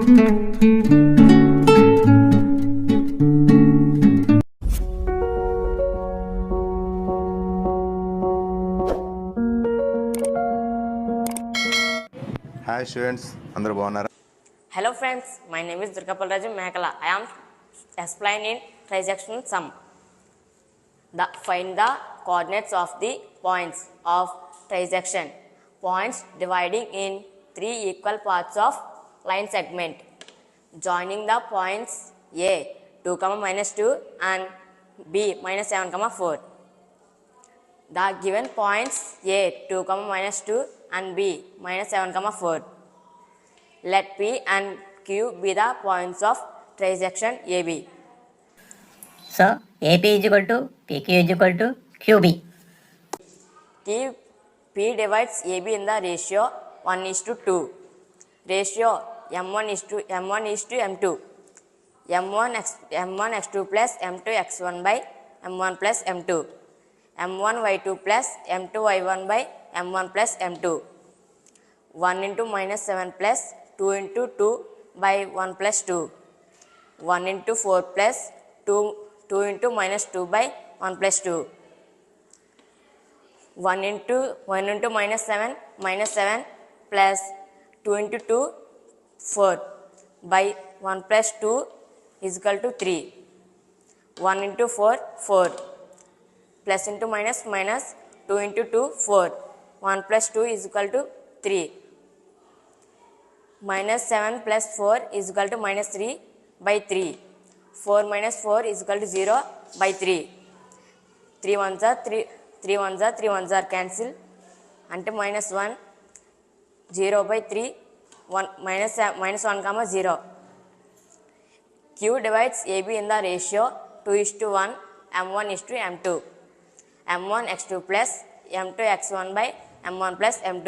Hi students, Andhra Pradesh. Hello friends, my name is Durgapalraju Mekala. I am explaining trisectional sum. Find the coordinates of the points of trisection. Points dividing in 3 equal parts of line segment. Joining the points A 2, -2 and B -7, 4. The given points A 2, -2 and B -7, 4. Let P and Q be the points of trisection AB. So, AP is equal to PQ is equal to QB. P divides AB in the ratio 1:2. Ratio M1 is to M2. M1 x2 plus M2 x1 by M1 plus M2. M1 y2 plus M2 y1 by M1 plus M2. 1 into -7 plus 2 into 2 by 1 plus 2. 1 into 4 plus 2 into -2 by 1 plus 2. 1 into -7 plus 2 into 2 4 by 1 plus 2 is equal to 3. 1 into 4 4 plus into minus 2 into 2 4. 1 plus 2 is equal to 3. -7 plus 4 is equal to -3 by 3. 4 minus 4 is equal to 0 by 3. 3 ones are 3 ones are cancel. Ante -1 0 by 3 -1, 0. Q divides AB in the ratio 2:1 M1 is to M2. M1 x2 plus M2 x1 by M1 plus M2.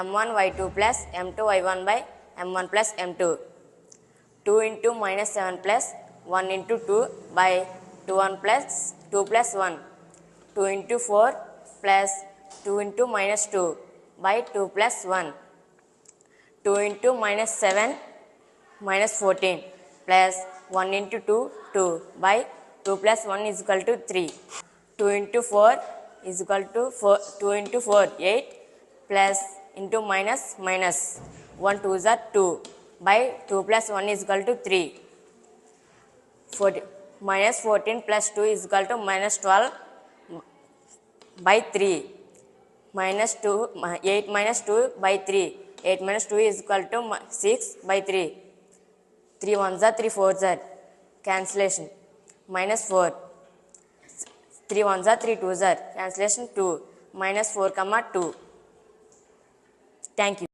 M1 y2 plus M2 y1 by M1 plus M2. 2 into -7 plus 1 into 2 by 2 plus 1. 2 into 4 plus 2 into -2 by 2 plus 1. 2 into -7 -14 plus 1 into 2 2 by 2 plus 1 is equal to 3. 2 into 4 is equal to 4. 2 into 4 8 plus into minus 1 2s are 2 by 2 plus 1 is equal to 3. -14 plus 2 is equal to -12 by 3. -8 minus 2 by 3. 8 minus 2 is equal to 6 by 3. 3 ones are 3 fours are cancellation. -4. 3 ones are 3 twos are cancellation 2. -4, 2. Thank you.